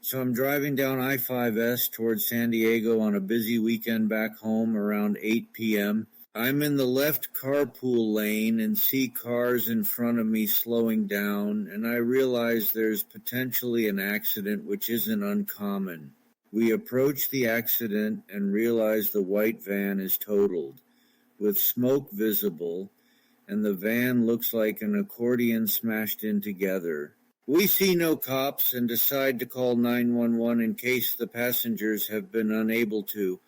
So I'm driving down I-5S towards San Diego on a busy weekend back home around 8 p.m. I'm in the left carpool lane and see cars in front of me slowing down, and I realize there's potentially an accident, which isn't uncommon. We approach the accident and realize the white van is totaled, with smoke visible, and the van looks like an accordion smashed in together. We see no cops and decide to call 911 in case the passengers have been unable to.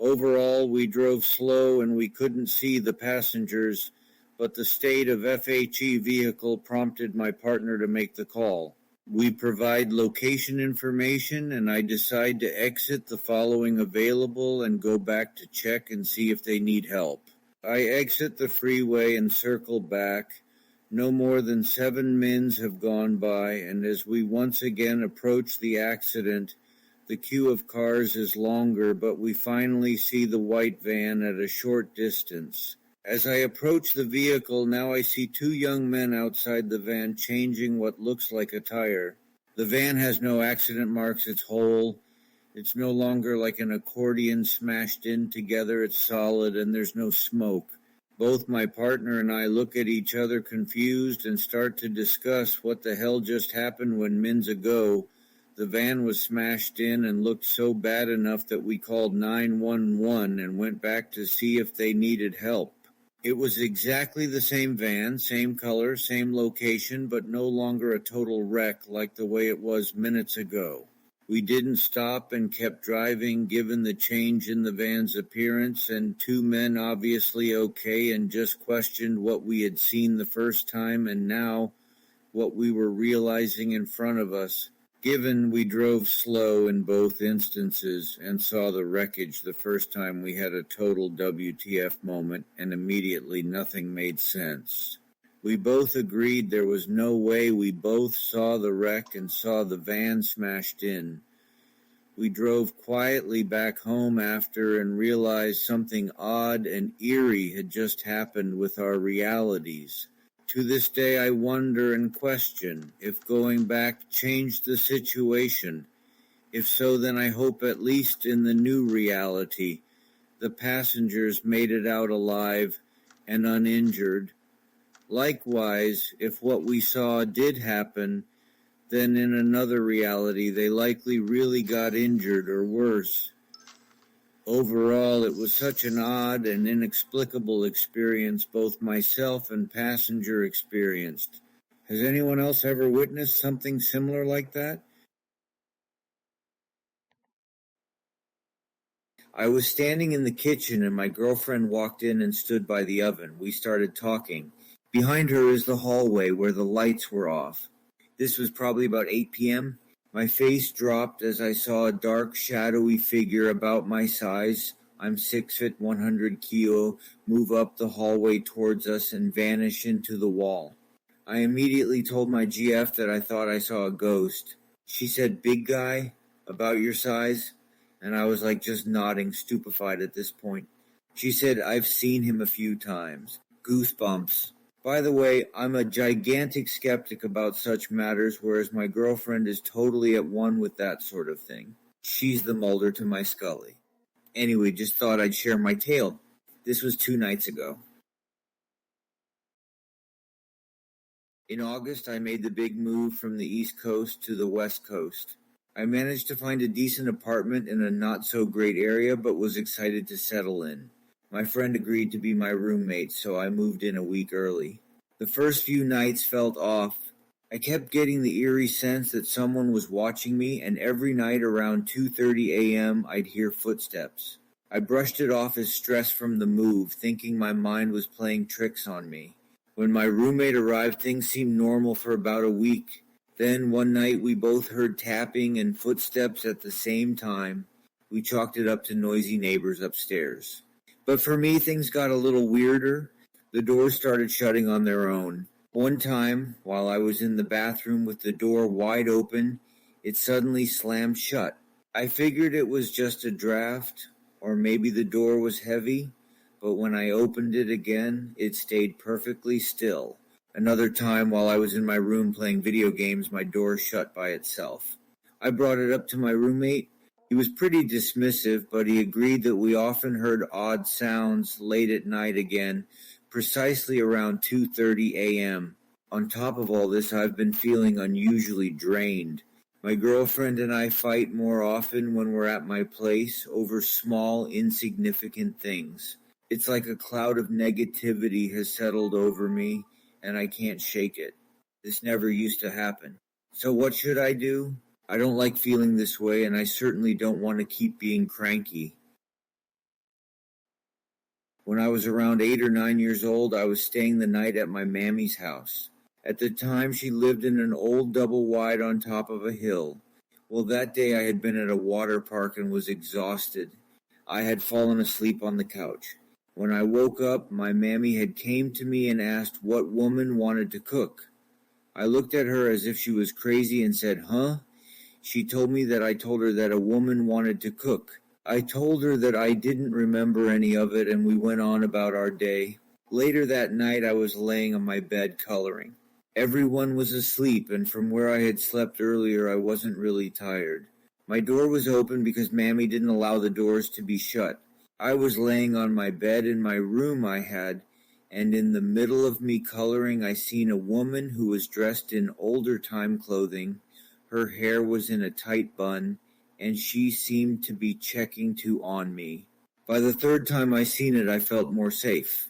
Overall, we drove slow and we couldn't see the passengers, but the state of FHE vehicle prompted my partner to make the call. We provide location information and I decide to exit the following available and go back to check and see if they need help. I exit the freeway and circle back. No more than 7 mins have gone by, and as we once again approach the accident, the queue of cars is longer, but we finally see the white van at a short distance. As I approach the vehicle, now I see 2 young men outside the van changing what looks like a tire. The van has no accident marks, it's whole. It's no longer like an accordion smashed in together, it's solid, and there's no smoke. Both my partner and I look at each other confused and start to discuss what the hell just happened when mins ago the van was smashed in and looked so bad enough that we called 911 and went back to see if they needed help. It was exactly the same van, same color, same location, but no longer a total wreck like the way it was minutes ago. We didn't stop and kept driving given the change in the van's appearance, and 2 men obviously okay and just questioned what we had seen the first time and now what we were realizing in front of us, given we drove slow in both instances and saw the wreckage the first time. We had a total WTF moment and immediately nothing made sense. We both agreed there was no way we both saw the wreck and saw the van smashed in. We drove quietly back home after and realized something odd and eerie had just happened with our realities. To this day I wonder and question if going back changed the situation. If so, then I hope at least in the new reality the passengers made it out alive and uninjured. Likewise, if what we saw did happen, then in another reality they likely really got injured or worse. Overall, it was such an odd and inexplicable experience both myself and passenger experienced. Has anyone else ever witnessed something similar like that? I was standing in the kitchen and my girlfriend walked in and stood by the oven. We started talking. Behind her is the hallway where the lights were off. This was probably about 8 p.m. My face dropped as I saw a dark, shadowy figure about my size. I'm 6 foot 100 kilo, move up the hallway towards us and vanish into the wall. I immediately told my GF that I thought I saw a ghost. She said, "Big guy, about your size?" And I was like just nodding, stupefied at this point. She said, "I've seen him a few times." Goosebumps. By the way, I'm a gigantic skeptic about such matters, whereas my girlfriend is totally at one with that sort of thing. She's the Mulder to my Scully. Anyway, just thought I'd share my tale. This was 2 nights ago. In August, I made the big move from the East Coast to the West Coast. I managed to find a decent apartment in a not-so-great area, but was excited to settle in. My friend agreed to be my roommate, so I moved in a week early. The first few nights felt off. I kept getting the eerie sense that someone was watching me, and every night around 2:30 a.m. I'd hear footsteps. I brushed it off as stress from the move, thinking my mind was playing tricks on me. When my roommate arrived, things seemed normal for about a week. Then one night we both heard tapping and footsteps at the same time. We chalked it up to noisy neighbors upstairs. But for me, things got a little weirder. The doors started shutting on their own. One time, while I was in the bathroom with the door wide open, it suddenly slammed shut. I figured it was just a draft, or maybe the door was heavy, but when I opened it again, it stayed perfectly still. Another time, while I was in my room playing video games, my door shut by itself. I brought it up to my roommate. He was pretty dismissive, but he agreed that we often heard odd sounds late at night again, precisely around 2:30 a.m. On top of all this, I've been feeling unusually drained. My girlfriend and I fight more often when we're at my place over small, insignificant things. It's like a cloud of negativity has settled over me, and I can't shake it. This never used to happen. So, what should I do? I don't like feeling this way, and I certainly don't want to keep being cranky. When I was around 8 or 9 years old, I was staying the night at my mammy's house. At the time, she lived in an old double wide on top of a hill. Well, that day I had been at a water park and was exhausted. I had fallen asleep on the couch. When I woke up, my mammy had came to me and asked what woman wanted to cook. I looked at her as if she was crazy and said, "Huh?" She told me that I told her that a woman wanted to cook. I told her that I didn't remember any of it, and we went on about our day. Later that night, I was laying on my bed coloring. Everyone was asleep, and from where I had slept earlier, I wasn't really tired. My door was open because Mammy didn't allow the doors to be shut. I was laying on my bed in my room I had, and in the middle of me coloring, I seen a woman who was dressed in older time clothing. Her hair was in a tight bun, and she seemed to be checking to on me. By the third time I seen it, I felt more safe.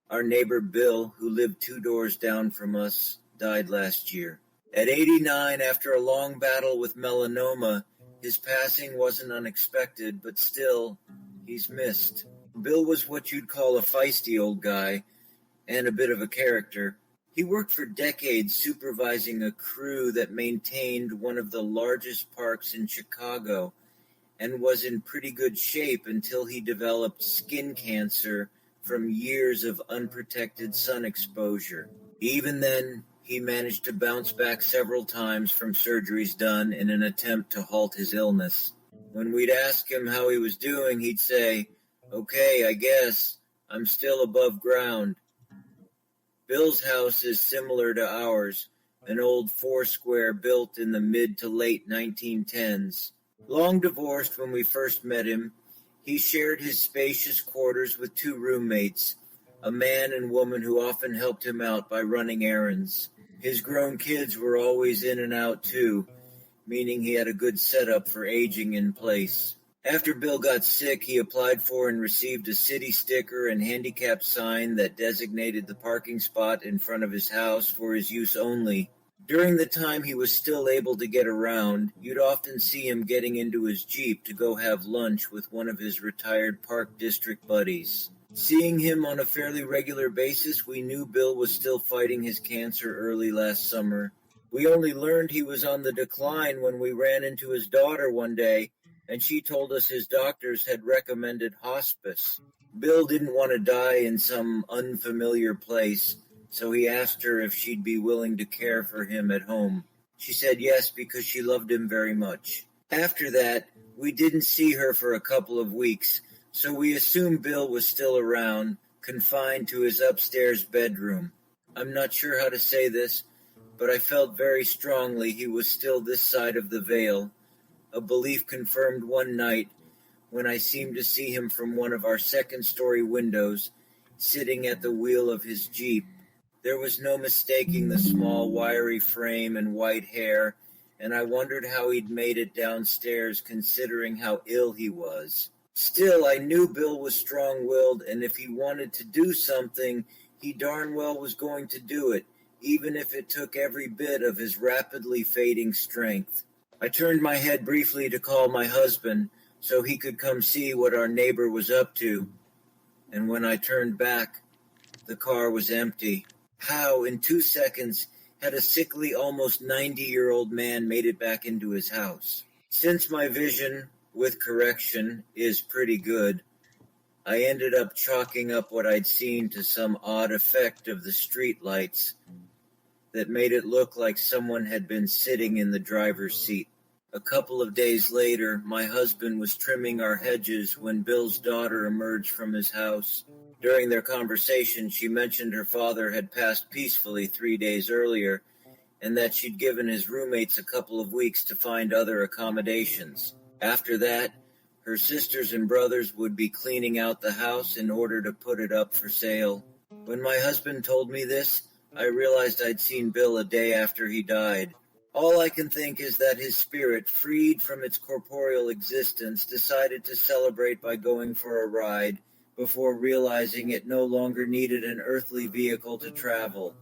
Our neighbor Bill, who lived 2 doors down from us, died last year. At 89, after a long battle with melanoma, his passing wasn't unexpected, but still, he's missed. Bill was what you'd call a feisty old guy, and a bit of a character. He worked for decades supervising a crew that maintained one of the largest parks in Chicago, and was in pretty good shape until he developed skin cancer from years of unprotected sun exposure. Even then, he managed to bounce back several times from surgeries done in an attempt to halt his illness. When we'd ask him how he was doing, he'd say, "Okay, I guess. I'm still above ground." Bill's house is similar to ours, an old four-square built in the mid to late 1910s. Long divorced when we first met him, he shared his spacious quarters with 2 roommates, a man and woman who often helped him out by running errands. His grown kids were always in and out too, meaning he had a good setup for aging in place. After Bill got sick, he applied for and received a city sticker and handicap sign that designated the parking spot in front of his house for his use only. During the time he was still able to get around, you'd often see him getting into his Jeep to go have lunch with one of his retired Park District buddies. Seeing him on a fairly regular basis, we knew Bill was still fighting his cancer early last summer. We only learned he was on the decline when we ran into his daughter one day, and she told us his doctors had recommended hospice. Bill didn't want to die in some unfamiliar place, so he asked her if she'd be willing to care for him at home. She said yes because she loved him very much. After that, we didn't see her for a couple of weeks, so we assumed Bill was still around, confined to his upstairs bedroom. I'm not sure how to say this, but I felt very strongly he was still this side of the veil, a belief confirmed one night when I seemed to see him from one of our second-story windows, sitting at the wheel of his Jeep. There was no mistaking the small, wiry frame and white hair, and I wondered how he'd made it downstairs considering how ill he was. Still, I knew Bill was strong-willed, and if he wanted to do something, he darn well was going to do it, even if it took every bit of his rapidly fading strength. I turned my head briefly to call my husband so he could come see what our neighbor was up to, and when I turned back, the car was empty. How, in 2 seconds, had a sickly, almost 90-year-old man made it back into his house? Since my vision, with correction, is pretty good, I ended up chalking up what I'd seen to some odd effect of the street lights that made it look like someone had been sitting in the driver's seat. A couple of days later, my husband was trimming our hedges when Bill's daughter emerged from his house. During their conversation, she mentioned her father had passed peacefully 3 days earlier, and that she'd given his roommates a couple of weeks to find other accommodations. After that, her sisters and brothers would be cleaning out the house in order to put it up for sale. When my husband told me this, I realized I'd seen Bill a day after he died. All I can think is that his spirit, freed from its corporeal existence, decided to celebrate by going for a ride before realizing it no longer needed an earthly vehicle to travel.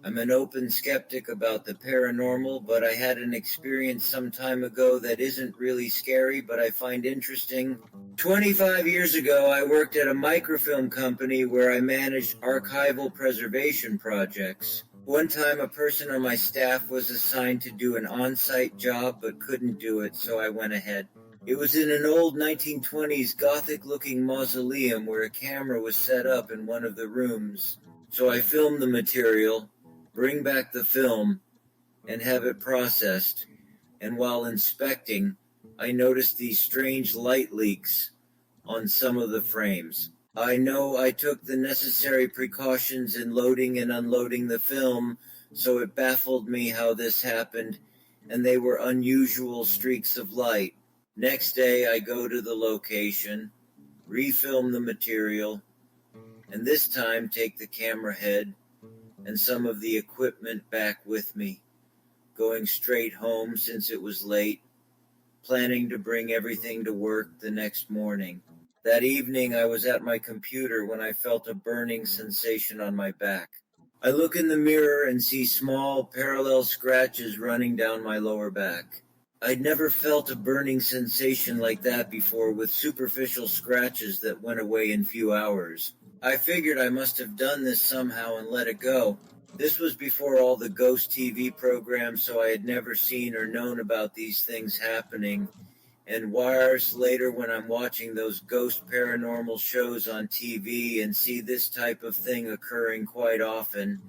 I'm an open skeptic about the paranormal, but I had an experience some time ago that isn't really scary, but I find interesting. 25 years ago, I worked at a microfilm company where I managed archival preservation projects. One time, a person on my staff was assigned to do an on-site job but couldn't do it, so I went ahead. It was in an old 1920s Gothic-looking mausoleum where a camera was set up in one of the rooms. So I filmed the material, bring back the film, and have it processed, and while inspecting, I noticed these strange light leaks on some of the frames. I know I took the necessary precautions in loading and unloading the film, so it baffled me how this happened, and they were unusual streaks of light. Next day, I go to the location, refilm the material, and this time take the camera head and some of the equipment back with me, going straight home since it was late, planning to bring everything to work the next morning. That evening, I was at my computer when I felt a burning sensation on my back. I look in the mirror and see small, parallel scratches running down my lower back. I'd never felt a burning sensation like that before, with superficial scratches that went away in few hours. I figured I must have done this somehow and let it go. This was before all the ghost TV programs, so I had never seen or known about these things happening. And wires later, when I'm watching those ghost paranormal shows on TV and see this type of thing occurring quite often,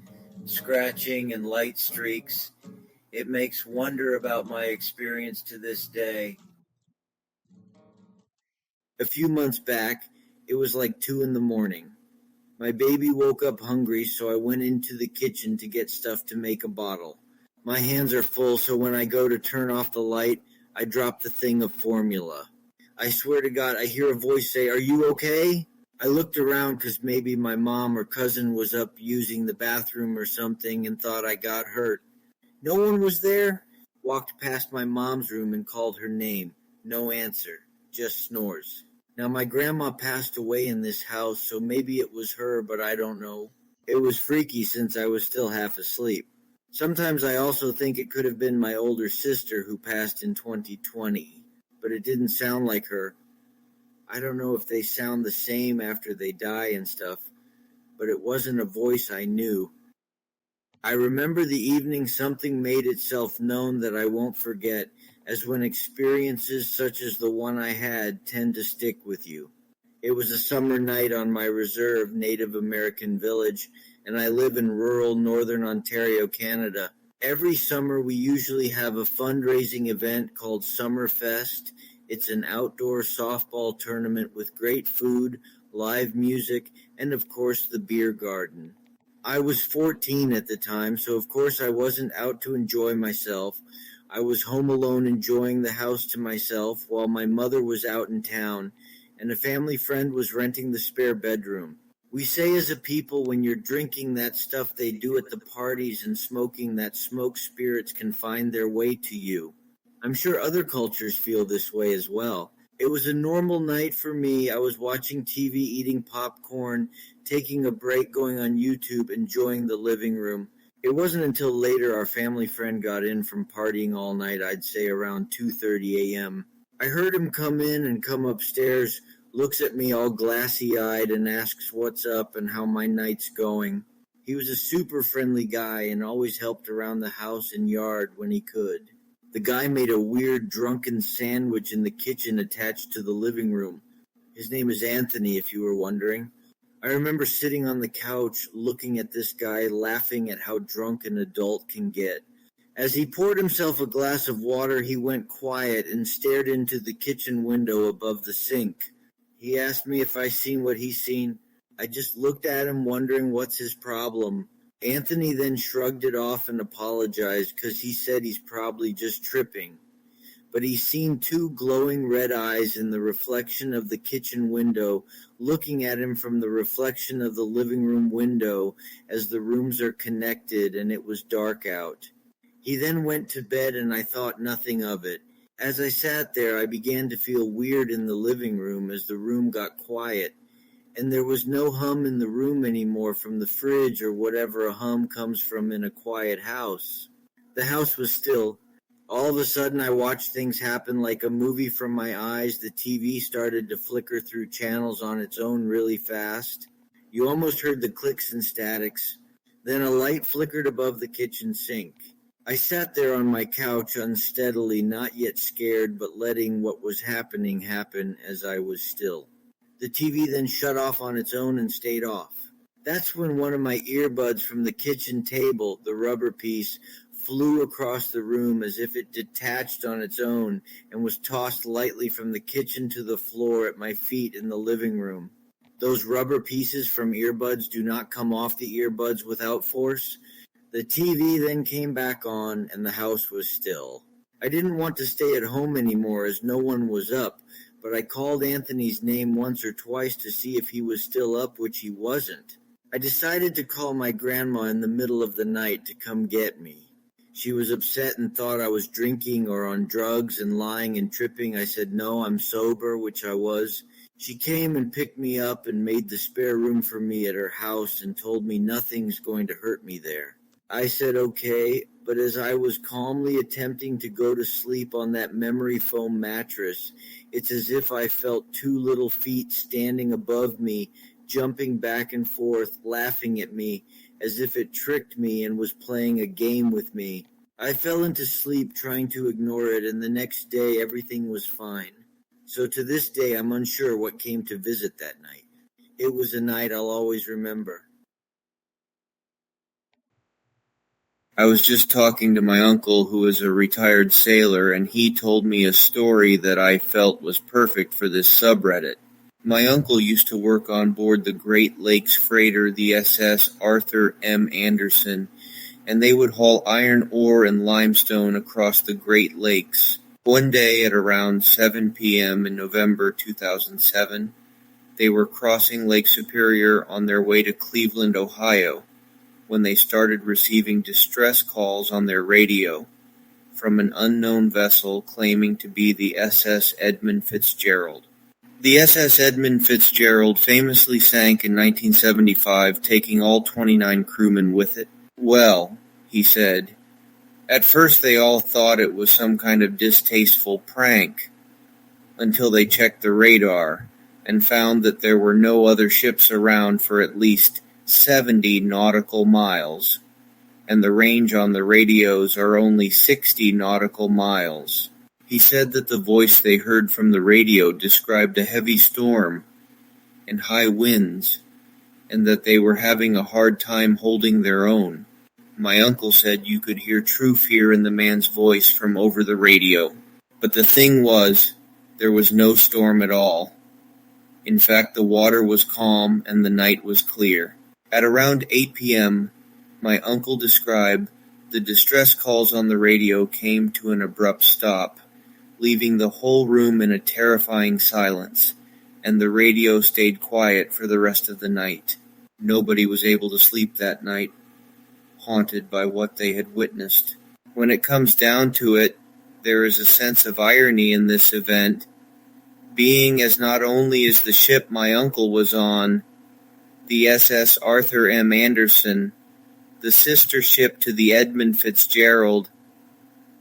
scratching and light streaks, it makes wonder about my experience to this day. A few months back, it was like 2 in the morning. My baby woke up hungry, so I went into the kitchen to get stuff to make a bottle. My hands are full, so when I go to turn off the light, I drop the thing of formula. I swear to God, I hear a voice say, "Are you okay?" I looked around because maybe my mom or cousin was up using the bathroom or something and thought I got hurt. No one was there. Walked past my mom's room and called her name. No answer, just snores. Now, my grandma passed away in this house, so maybe it was her, but I don't know. It was freaky since I was still half asleep. Sometimes I also think it could have been my older sister who passed in 2020, but it didn't sound like her. I don't know if they sound the same after they die and stuff, but it wasn't a voice I knew. I remember the evening something made itself known that I won't forget, as when experiences such as the one I had tend to stick with you. It was a summer night on my reserve Native American village, and I live in rural northern Ontario, Canada. Every summer we usually have a fundraising event called Summerfest. It's an outdoor softball tournament with great food, live music, and of course the beer garden. I was 14 at the time, so of course I wasn't out to enjoy myself. I was home alone enjoying the house to myself while my mother was out in town, and a family friend was renting the spare bedroom. We say as a people, when you're drinking that stuff they do at the parties and smoking that smoke, spirits can find their way to you. I'm sure other cultures feel this way as well. It was a normal night for me. I was watching TV, eating popcorn, taking a break, going on YouTube, enjoying the living room. It wasn't until later our family friend got in from partying all night, I'd say around 2:30 a.m. I heard him come in and come upstairs, looks at me all glassy-eyed and asks what's up and how my night's going. He was a super friendly guy and always helped around the house and yard when he could. The guy made a weird drunken sandwich in the kitchen attached to the living room. His name is Anthony, if you were wondering. I remember sitting on the couch looking at this guy, laughing at how drunk an adult can get. As he poured himself a glass of water, he went quiet and stared into the kitchen window above the sink. He asked me if I seen what he's seen. I just looked at him wondering what's his problem. Anthony then shrugged it off and apologized because he said he's probably just tripping. But he's seen two glowing red eyes in the reflection of the kitchen window looking at him from the reflection of the living room window as the rooms are connected and it was dark out. He then went to bed and I thought nothing of it. As I sat there, I began to feel weird in the living room as the room got quiet. And there was no hum in the room anymore from the fridge or whatever a hum comes from in a quiet house. The house was still. All of a sudden I watched things happen like a movie from my eyes. The TV started to flicker through channels on its own really fast. You almost heard the clicks and statics. Then a light flickered above the kitchen sink. I sat there on my couch unsteadily, not yet scared, but letting what was happening happen as I was still. The TV then shut off on its own and stayed off. That's when one of my earbuds from the kitchen table, the rubber piece, flew across the room as if it detached on its own and was tossed lightly from the kitchen to the floor at my feet in the living room. Those rubber pieces from earbuds do not come off the earbuds without force. The TV then came back on and the house was still. I didn't want to stay at home anymore as no one was up, but I called Anthony's name once or twice to see if he was still up, which he wasn't. I decided to call my grandma in the middle of the night to come get me. She was upset and thought I was drinking or on drugs and lying and tripping. I said, no, I'm sober, which I was. She came and picked me up and made the spare room for me at her house and told me nothing's going to hurt me there. I said, okay, but as I was calmly attempting to go to sleep on that memory foam mattress, it's as if I felt two little feet standing above me, jumping back and forth, laughing at me, as if it tricked me and was playing a game with me. I fell into sleep trying to ignore it, and the next day everything was fine. So to this day, I'm unsure what came to visit that night. It was a night I'll always remember. I was just talking to my uncle, who is a retired sailor, and he told me a story that I felt was perfect for this subreddit. My uncle used to work on board the Great Lakes freighter, the SS Arthur M. Anderson, and they would haul iron ore and limestone across the Great Lakes. One day at around 7 p.m. in November 2007, they were crossing Lake Superior on their way to Cleveland, Ohio, when they started receiving distress calls on their radio from an unknown vessel claiming to be the SS Edmund Fitzgerald. The SS Edmund Fitzgerald famously sank in 1975, taking all 29 crewmen with it. Well, he said, at first they all thought it was some kind of distasteful prank, until they checked the radar and found that there were no other ships around for at least 70 nautical miles, and the range on the radios are only 60 nautical miles. He said that the voice they heard from the radio described a heavy storm and high winds, and that they were having a hard time holding their own. My uncle said you could hear true fear in the man's voice from over the radio. But the thing was, there was no storm at all. In fact, the water was calm and the night was clear. At around 8 p.m., my uncle described the distress calls on the radio came to an abrupt stop, leaving the whole room in a terrifying silence, and the radio stayed quiet for the rest of the night. Nobody was able to sleep that night, haunted by what they had witnessed. When it comes down to it, there is a sense of irony in this event, being as not only is the ship my uncle was on, the SS Arthur M. Anderson, the sister ship to the Edmund Fitzgerald,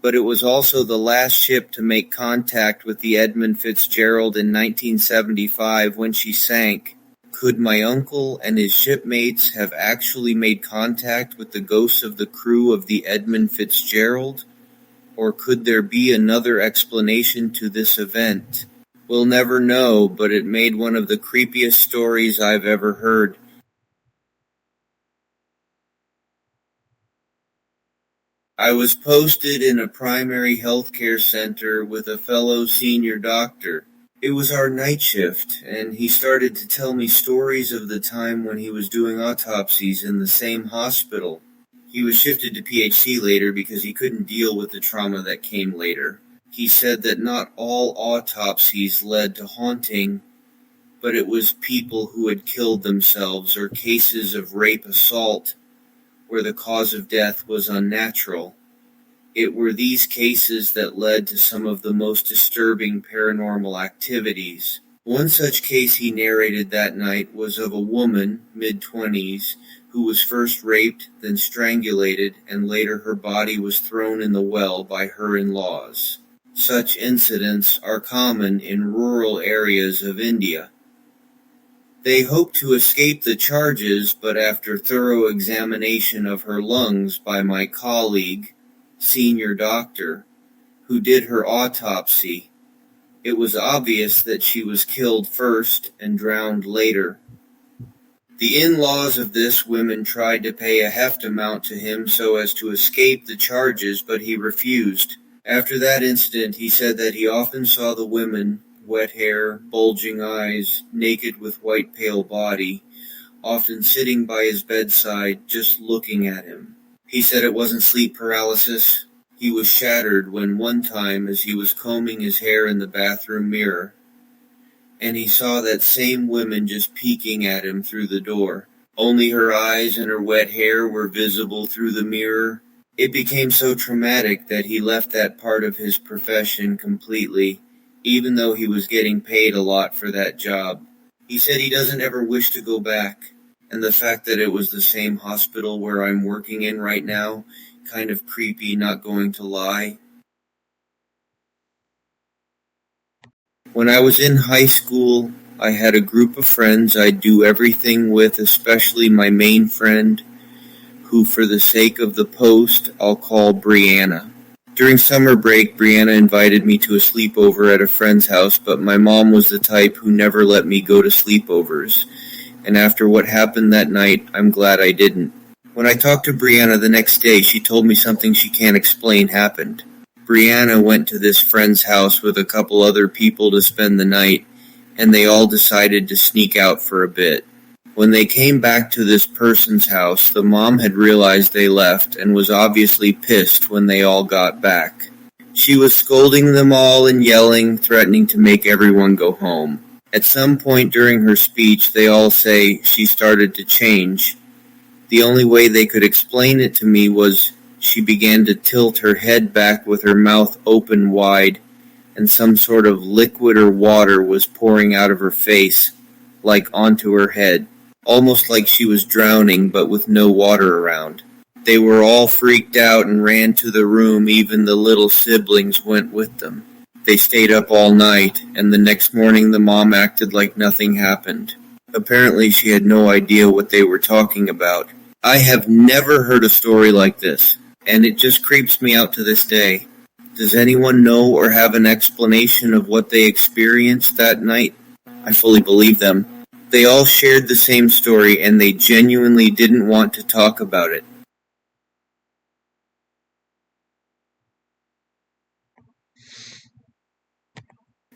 but it was also the last ship to make contact with the Edmund Fitzgerald in 1975 when she sank. Could my uncle and his shipmates have actually made contact with the ghosts of the crew of the Edmund Fitzgerald? Or could there be another explanation to this event? We'll never know, but it made one of the creepiest stories I've ever heard. I was posted in a primary healthcare center with a fellow senior doctor. It was our night shift, and he started to tell me stories of the time when he was doing autopsies in the same hospital. He was shifted to PHC later because he couldn't deal with the trauma that came later. He said that not all autopsies led to haunting, but it was people who had killed themselves or cases of rape assault where the cause of death was unnatural. It were these cases that led to some of the most disturbing paranormal activities. One such case he narrated that night was of a woman, mid-20s, who was first raped, then strangulated, and later her body was thrown in the well by her in-laws. Such incidents are common in rural areas of India. They hoped to escape the charges, but after thorough examination of her lungs by my colleague, senior doctor, who did her autopsy, it was obvious that she was killed first and drowned later. The in-laws of this woman tried to pay a heft amount to him so as to escape the charges, but he refused. After that incident, he said that he often saw the women, wet hair, bulging eyes, naked with white pale body, often sitting by his bedside, just looking at him. He said it wasn't sleep paralysis. He was shattered when one time, as he was combing his hair in the bathroom mirror, and he saw that same woman just peeking at him through the door. Only her eyes and her wet hair were visible through the mirror, It became so traumatic that he left that part of his profession completely, even though he was getting paid a lot for that job. He said he doesn't ever wish to go back, and the fact that it was the same hospital where I'm working in right now, kind of creepy, not going to lie. When I was in high school, I had a group of friends I'd do everything with, especially my main friend, who for the sake of the post, I'll call Brianna. During summer break, Brianna invited me to a sleepover at a friend's house, but my mom was the type who never let me go to sleepovers, and after what happened that night, I'm glad I didn't. When I talked to Brianna the next day, she told me something she can't explain happened. Brianna went to this friend's house with a couple other people to spend the night, and they all decided to sneak out for a bit. When they came back to this person's house, the mom had realized they left and was obviously pissed when they all got back. She was scolding them all and yelling, threatening to make everyone go home. At some point during her speech, they all say she started to change. The only way they could explain it to me was she began to tilt her head back with her mouth open wide, and some sort of liquid or water was pouring out of her face, like onto her head, almost like she was drowning but with no water around. They were all freaked out and ran to the room, even the little siblings went with them. They stayed up all night, and the next morning the mom acted like nothing happened. Apparently she had no idea what they were talking about. I have never heard a story like this, and it just creeps me out to this day. Does anyone know or have an explanation of what they experienced that night? I fully believe them. They all shared the same story, and they genuinely didn't want to talk about it.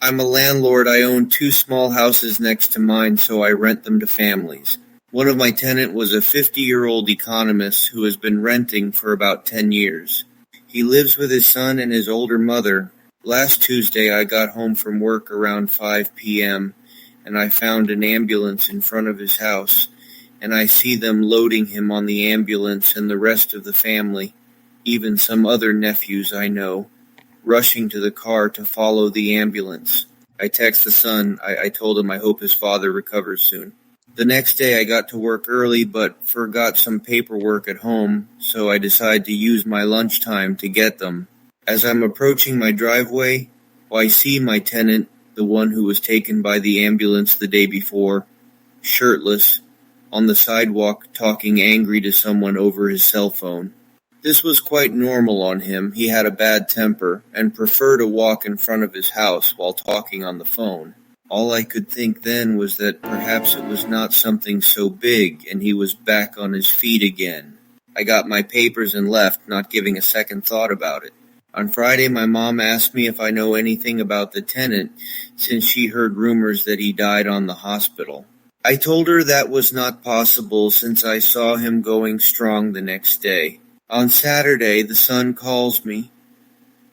I'm a landlord. I own two small houses next to mine, so I rent them to families. One of my tenants was a 50-year-old economist who has been renting for about 10 years. He lives with his son and his older mother. Last Tuesday, I got home from work around 5 p.m., and I found an ambulance in front of his house, and I see them loading him on the ambulance and the rest of the family, even some other nephews I know, rushing to the car to follow the ambulance. I text the son. I told him I hope his father recovers soon. The next day I got to work early but forgot some paperwork at home, so I decided to use my lunchtime to get them. As I'm approaching my driveway, I see my tenant, the one who was taken by the ambulance the day before, shirtless, on the sidewalk talking angry to someone over his cell phone. This was quite normal on him. He had a bad temper and preferred to walk in front of his house while talking on the phone. All I could think then was that perhaps it was not something so big and he was back on his feet again. I got my papers and left, not giving a second thought about it. On Friday, my mom asked me if I know anything about the tenant, since she heard rumors that he died on the hospital. I told her that was not possible since I saw him going strong the next day. On Saturday, the son calls me,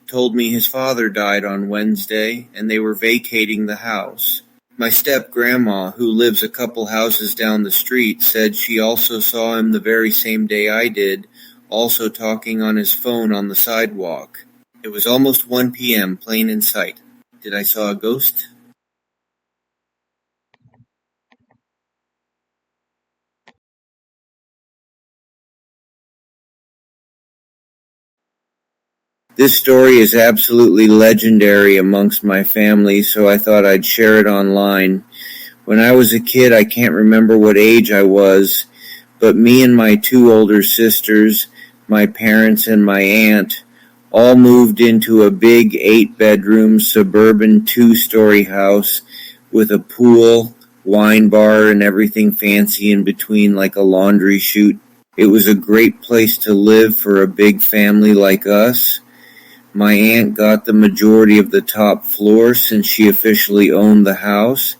told me his father died on Wednesday, and they were vacating the house. My step-grandma, who lives a couple houses down the street, said she also saw him the very same day I did, also talking on his phone on the sidewalk. It was almost 1 p.m., plain in sight. Did I saw a ghost? This story is absolutely legendary amongst my family, so I thought I'd share it online. When I was a kid, I can't remember what age I was, but me and my two older sisters, my parents and my aunt, all moved into a big 8-bedroom suburban 2-story house with a pool, wine bar, and everything fancy in between like a laundry chute. It was a great place to live for a big family like us. My aunt got the majority of the top floor since she officially owned the house,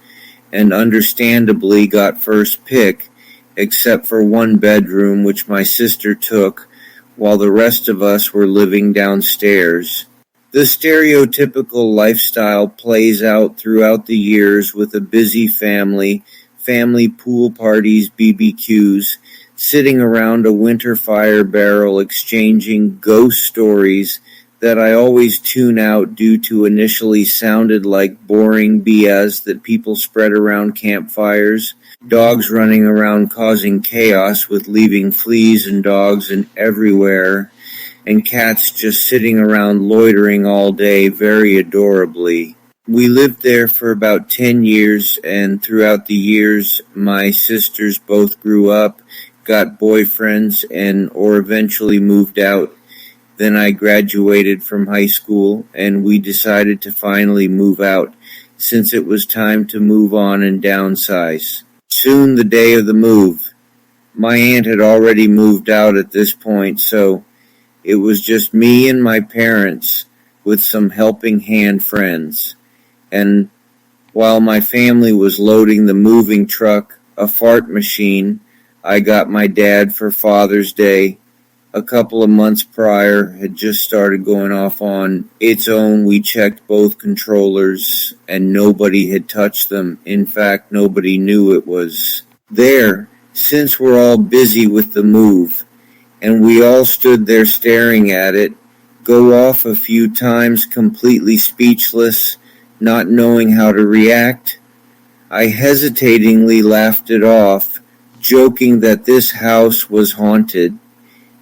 and understandably got first pick, except for one bedroom which my sister took, while the rest of us were living downstairs. The stereotypical lifestyle plays out throughout the years with a busy family pool parties, BBQs, sitting around a winter fire barrel exchanging ghost stories that I always tune out due to initially sounded like boring BS that people spread around campfires, dogs running around causing chaos with leaving fleas and dogs and everywhere, and cats just sitting around loitering all day very adorably. We lived there for about 10 years, and throughout the years, my sisters both grew up, got boyfriends, and or eventually moved out. Then I graduated from high school, and we decided to finally move out, since it was time to move on and downsize. Soon the day of the move. My aunt had already moved out at this point, so it was just me and my parents with some helping hand friends. And while my family was loading the moving truck, a fart machine, I got my dad for Father's Day. A couple of months prior had just started going off on its own. We checked both controllers and nobody had touched them. In fact, nobody knew it was there, since we're all busy with the move. And we all stood there staring at it, go off a few times completely speechless, not knowing how to react. I hesitatingly laughed it off, joking that this house was haunted.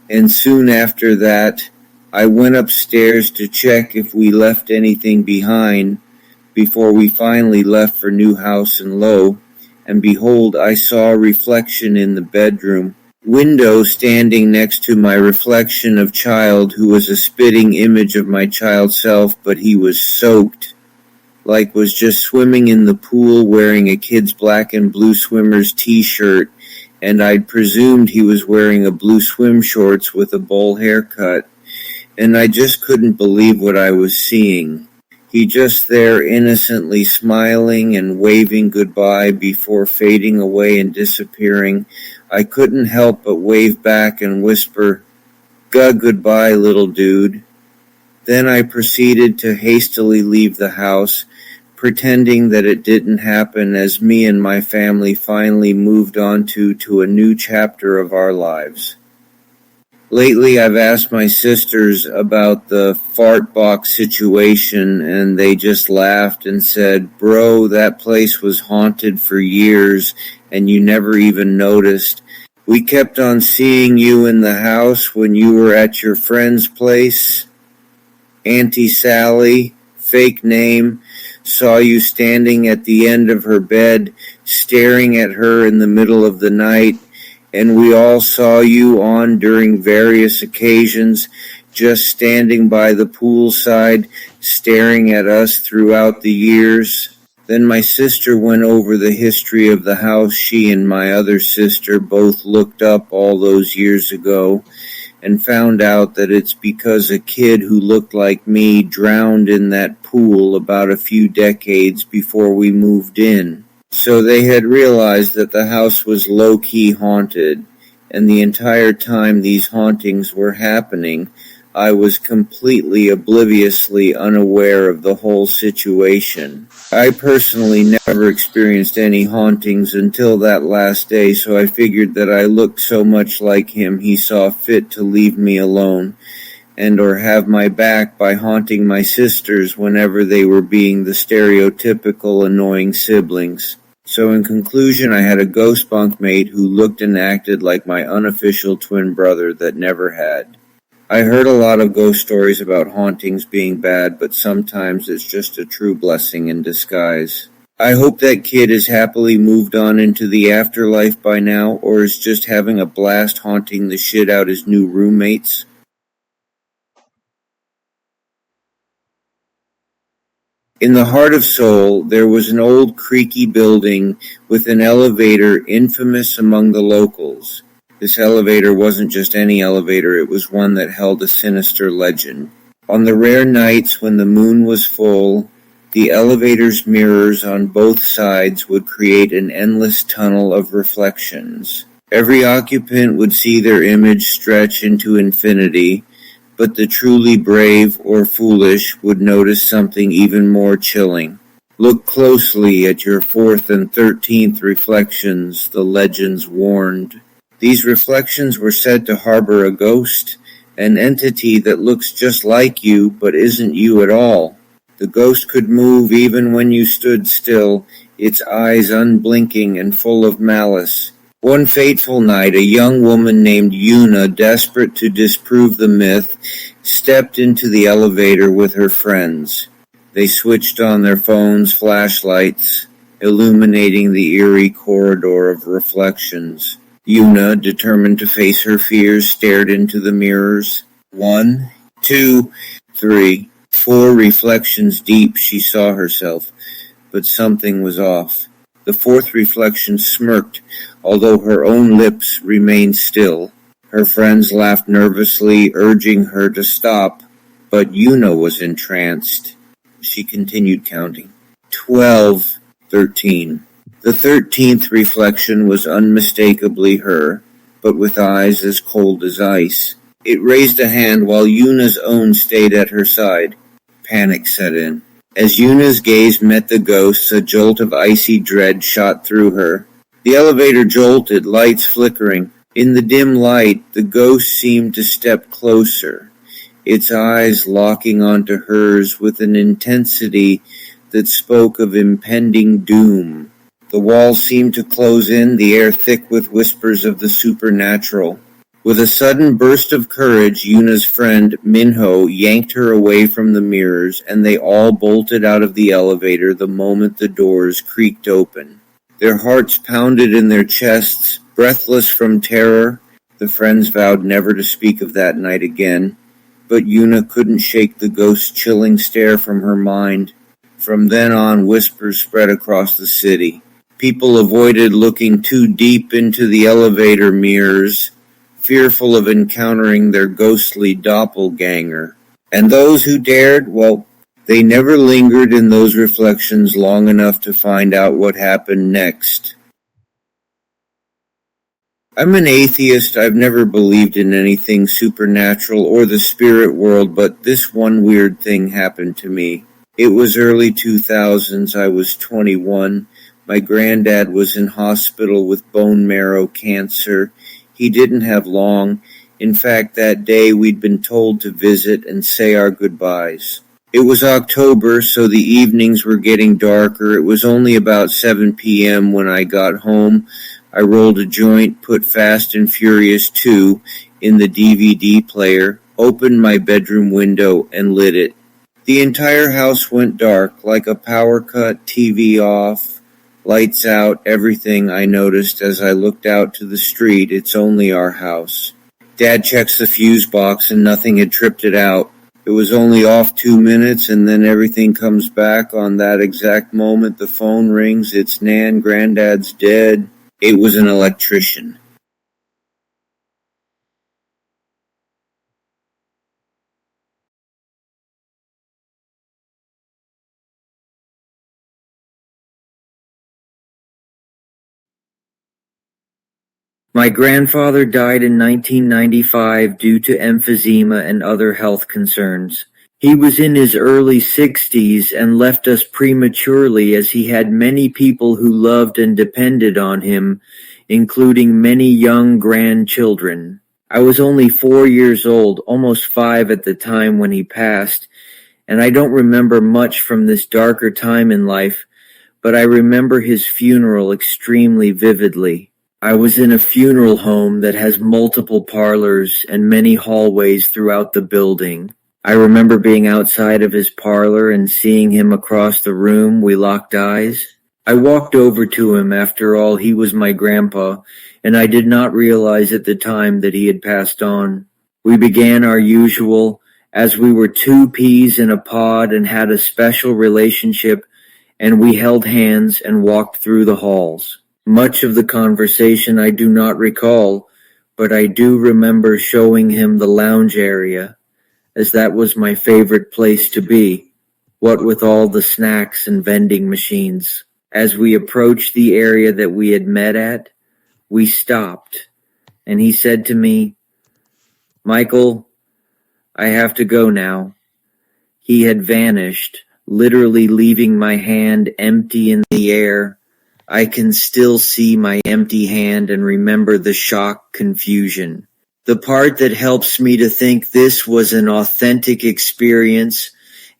And soon after that, I went upstairs to check if we left anything behind before we finally left for New House and Low, and behold, I saw a reflection in the bedroom window standing next to my reflection of child, who was a spitting image of my child self, but he was soaked, like was just swimming in the pool wearing a kid's black and blue swimmer's t-shirt, and I'd presumed he was wearing a blue swim shorts with a bowl haircut, and I just couldn't believe what I was seeing. He just there innocently smiling and waving goodbye before fading away and disappearing. I couldn't help but wave back and whisper, Goodbye, little dude." Then I proceeded to hastily leave the house, pretending that it didn't happen, as me and my family finally moved on to a new chapter of our lives. Lately, I've asked my sisters about the fart box situation, and they just laughed and said, "Bro, that place was haunted for years, and you never even noticed. We kept on seeing you in the house when you were at your friend's place. Auntie Sally, fake name, saw you standing at the end of her bed, staring at her in the middle of the night, and we all saw you on during various occasions, just standing by the poolside, staring at us throughout the years." Then my sister went over the history of the house she and my other sister both looked up all those years ago, and found out that it's because a kid who looked like me drowned in that pool about a few decades before we moved in. So they had realized that the house was low-key haunted, and the entire time these hauntings were happening, I was completely obliviously unaware of the whole situation. I personally never experienced any hauntings until that last day, so I figured that I looked so much like him he saw fit to leave me alone, and or have my back by haunting my sisters whenever they were being the stereotypical annoying siblings. So in conclusion, I had a ghost bunkmate who looked and acted like my unofficial twin brother that never had. I heard a lot of ghost stories about hauntings being bad, but sometimes it's just a true blessing in disguise. I hope that kid is happily moved on into the afterlife by now, or is just having a blast haunting the shit out his new roommates. In the heart of Seoul, there was an old creaky building with an elevator infamous among the locals. This elevator wasn't just any elevator, it was one that held a sinister legend. On the rare nights when the moon was full, the elevator's mirrors on both sides would create an endless tunnel of reflections. Every occupant would see their image stretch into infinity, but the truly brave or foolish would notice something even more chilling. Look closely at your 4th and 13th reflections, the legends warned. These reflections were said to harbor a ghost, an entity that looks just like you but isn't you at all. The ghost could move even when you stood still, its eyes unblinking and full of malice. One fateful night, a young woman named Una, desperate to disprove the myth, stepped into the elevator with her friends. They switched on their phones' flashlights, illuminating the eerie corridor of reflections. Una, determined to face her fears, stared into the mirrors. 1, 2, 3, 4 reflections deep she saw herself, but something was off. The fourth reflection smirked, although her own lips remained still. Her friends laughed nervously, urging her to stop, but Una was entranced. She continued counting. 12, 13. The 13th reflection was unmistakably her, but with eyes as cold as ice. It raised a hand while Una's own stayed at her side. Panic set in. As Una's gaze met the ghosts, a jolt of icy dread shot through her. The elevator jolted, lights flickering. In the dim light, the ghost seemed to step closer, its eyes locking onto hers with an intensity that spoke of impending doom. The walls seemed to close in, the air thick with whispers of the supernatural. With a sudden burst of courage, Yuna's friend, Minho, yanked her away from the mirrors, and they all bolted out of the elevator the moment the doors creaked open. Their hearts pounded in their chests, breathless from terror. The friends vowed never to speak of that night again, but Yuna couldn't shake the ghost's chilling stare from her mind. From then on, whispers spread across the city. People avoided looking too deep into the elevator mirrors, fearful of encountering their ghostly doppelganger. And those who dared, well, they never lingered in those reflections long enough to find out what happened next. I'm an atheist. I've never believed in anything supernatural or the spirit world, but this one weird thing happened to me. It was early 2000s. I was 21. My granddad was in hospital with bone marrow cancer. He didn't have long. In fact, that day we'd been told to visit and say our goodbyes. It was October, so the evenings were getting darker. It was only about 7 p.m. when I got home. I rolled a joint, put Fast and Furious 2 in the DVD player, opened my bedroom window, and lit it. The entire house went dark, like a power cut, TV off, lights out, everything. I noticed as I looked out to the street. It's only our house. Dad checks the fuse box and nothing had tripped it out. It was only off 2 minutes and then everything comes back. On that exact moment the phone rings. It's Nan, Granddad's dead. It was an electrician. My grandfather died in 1995 due to emphysema and other health concerns. He was in his early 60s and left us prematurely as he had many people who loved and depended on him, including many young grandchildren. I was only 4 years old, almost 5 at the time when he passed, and I don't remember much from this darker time in life, but I remember his funeral extremely vividly. I was in a funeral home that has multiple parlors and many hallways throughout the building. I remember being outside of his parlor and seeing him across the room. We locked eyes. I walked over to him. After all, he was my grandpa, and I did not realize at the time that he had passed on. We began our usual, as we were two peas in a pod and had a special relationship, and we held hands and walked through the halls. Much of the conversation I do not recall, but I do remember showing him the lounge area, as that was my favorite place to be, what with all the snacks and vending machines. As we approached the area that we had met at, we stopped, and he said to me, "Michael, I have to go now." He had vanished, literally leaving my hand empty in the air. I can still see my empty hand and remember the shock, confusion. The part that helps me to think this was an authentic experience,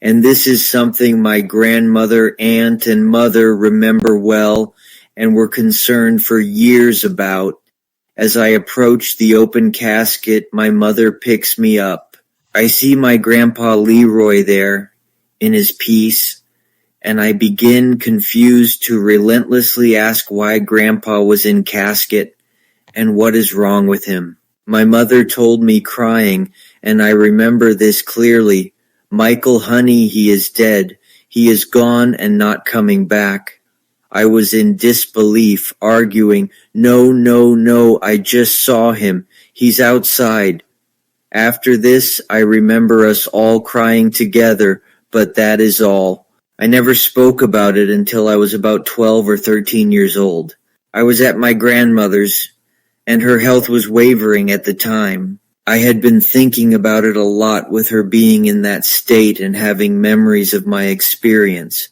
and this is something my grandmother, aunt, and mother remember well and were concerned for years about. As I approach the open casket, my mother picks me up. I see my grandpa Leroy there, in his peace, and I begin, confused, to relentlessly ask why Grandpa was in casket and what is wrong with him. My mother told me, crying, and I remember this clearly, "Michael, honey, he is dead. He is gone and not coming back." I was in disbelief, arguing, "No, no, no, I just saw him. He's outside." After this, I remember us all crying together, but that is all. I never spoke about it until I was about 12 or 13 years old. I was at my grandmother's, and her health was wavering at the time. I had been thinking about it a lot with her being in that state and having memories of my experience,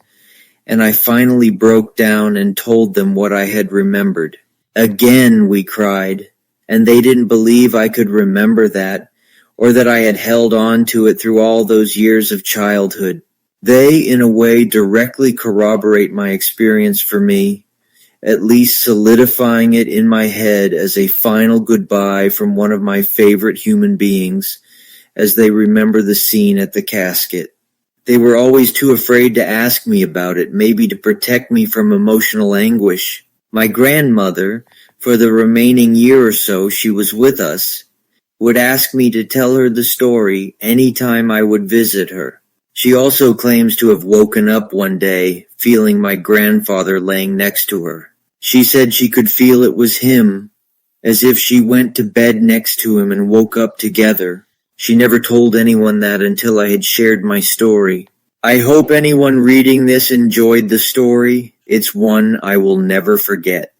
and I finally broke down and told them what I had remembered. Again, we cried, and they didn't believe I could remember that, or that I had held on to it through all those years of childhood. They, in a way, directly corroborate my experience for me, at least solidifying it in my head as a final goodbye from one of my favorite human beings, as they remember the scene at the casket. They were always too afraid to ask me about it, maybe to protect me from emotional anguish. My grandmother, for the remaining year or so she was with us, would ask me to tell her the story any time I would visit her. She also claims to have woken up one day, feeling my grandfather laying next to her. She said she could feel it was him, as if she went to bed next to him and woke up together. She never told anyone that until I had shared my story. I hope anyone reading this enjoyed the story. It's one I will never forget.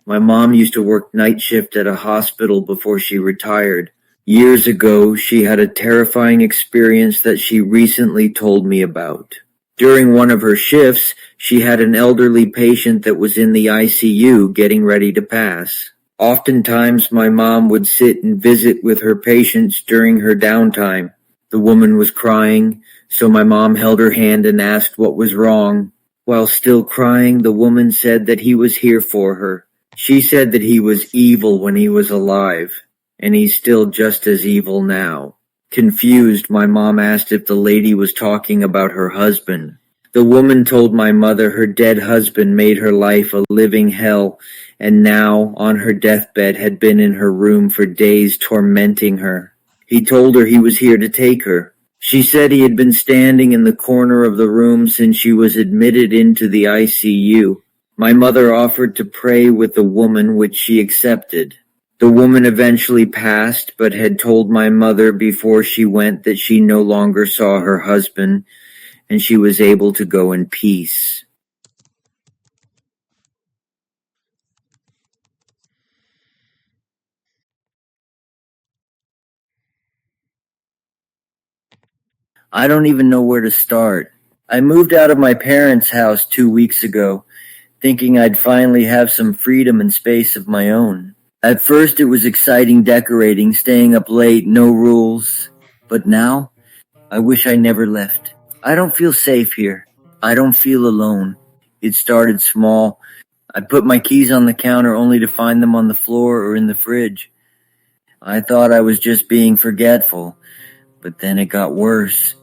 My mom used to work night shift at a hospital before she retired. Years ago, she had a terrifying experience that she recently told me about. During one of her shifts, she had an elderly patient that was in the ICU getting ready to pass. Oftentimes, my mom would sit and visit with her patients during her downtime. The woman was crying, so my mom held her hand and asked what was wrong. While still crying, the woman said that he was here for her. She said that he was evil when he was alive, and he's still just as evil now. Confused, my mom asked if the lady was talking about her husband. The woman told my mother her dead husband made her life a living hell, and now, on her deathbed, had been in her room for days tormenting her. He told her he was here to take her. She said he had been standing in the corner of the room since she was admitted into the ICU. My mother offered to pray with the woman, which she accepted. The woman eventually passed, but had told my mother before she went that she no longer saw her husband, and she was able to go in peace. I don't even know where to start. I moved out of my parents' house 2 weeks ago, thinking I'd finally have some freedom and space of my own. At first it was exciting decorating, staying up late, no rules. But now, I wish I never left. I don't feel safe here. I don't feel alone. It started small. I put my keys on the counter only to find them on the floor or in the fridge. I thought I was just being forgetful, but then it got worse.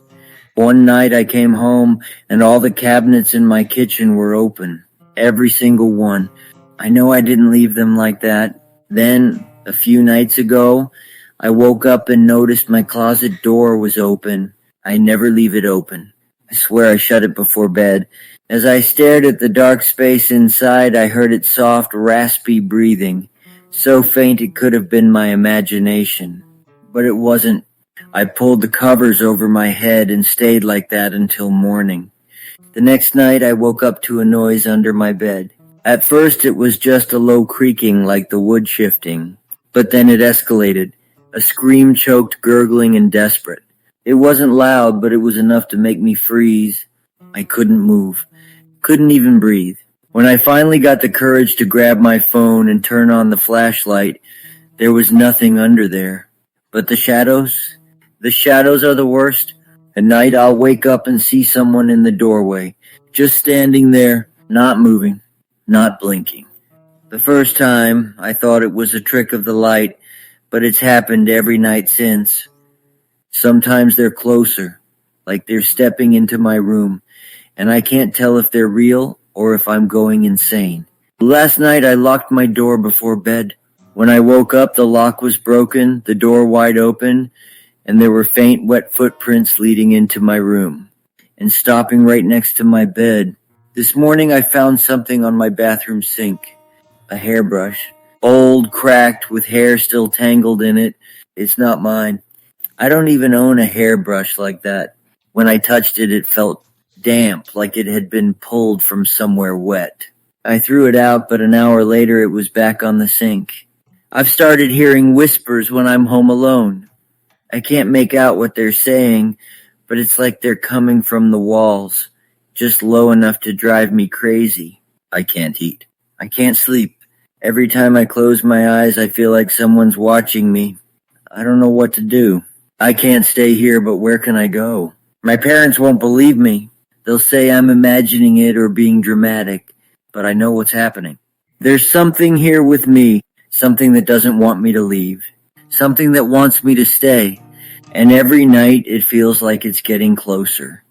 One night I came home and all the cabinets in my kitchen were open. Every single one. I know I didn't leave them like that. Then, a few nights ago, I woke up and noticed my closet door was open. I never leave it open. I swear I shut it before bed. As I stared at the dark space inside, I heard its soft, raspy breathing. So faint it could have been my imagination. But it wasn't. I pulled the covers over my head and stayed like that until morning. The next night I woke up to a noise under my bed. At first it was just a low creaking like the wood shifting, but then it escalated, a scream choked, gurgling, and desperate. It wasn't loud, but it was enough to make me freeze. I couldn't move, couldn't even breathe. When I finally got the courage to grab my phone and turn on the flashlight, there was nothing under there. But the shadows? The shadows are the worst. At night I'll wake up and see someone in the doorway, just standing there, not moving, not blinking. The first time, I thought it was a trick of the light, but it's happened every night since. Sometimes they're closer, like they're stepping into my room, and I can't tell if they're real or if I'm going insane. Last night I locked my door before bed. When I woke up, the lock was broken, the door wide open, and there were faint, wet footprints leading into my room and stopping right next to my bed. This morning I found something on my bathroom sink. A hairbrush. Old, cracked, with hair still tangled in it. It's not mine. I don't even own a hairbrush like that. When I touched it, it felt damp, like it had been pulled from somewhere wet. I threw it out, but an hour later it was back on the sink. I've started hearing whispers when I'm home alone. I can't make out what they're saying, but it's like they're coming from the walls, just low enough to drive me crazy. I can't eat. I can't sleep. Every time I close my eyes, I feel like someone's watching me. I don't know what to do. I can't stay here, but where can I go? My parents won't believe me. They'll say I'm imagining it or being dramatic, but I know what's happening. There's something here with me, something that doesn't want me to leave, something that wants me to stay, and every night it feels like it's getting closer.